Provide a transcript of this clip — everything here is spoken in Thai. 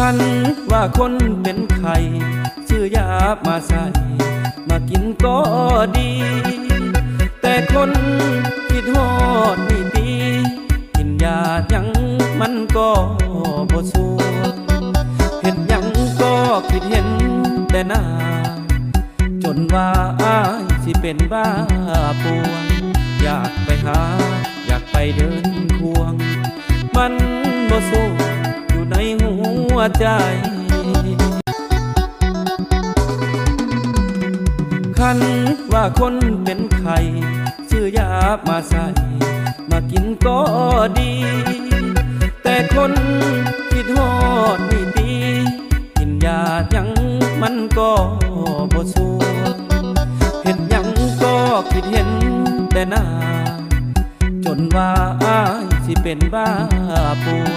คันว่าคนเป็นไข้ซื้อยามาใส่มากินก็ดี แต่คนคิดฮอดนี่ดีกินยายังมันก็บ่สู้เห็นยังก็คิดเห็นแต่หน้าจนว่าอ้ายสิเป็นบ้าปวงอยากไปหาอยากไปเดินควงมันบ่สู้อยู่ในหัวใจคันว่าคนเป็นไข้ซื้อยามาใส่มากินก็ดี แต่คนคิดฮอดนี่ดีกินยายังมันก็บ่สู้เห็นยังก็คิดเห็นแต่หน้าจนว่าอ้ายสิเป็นบ้าปวง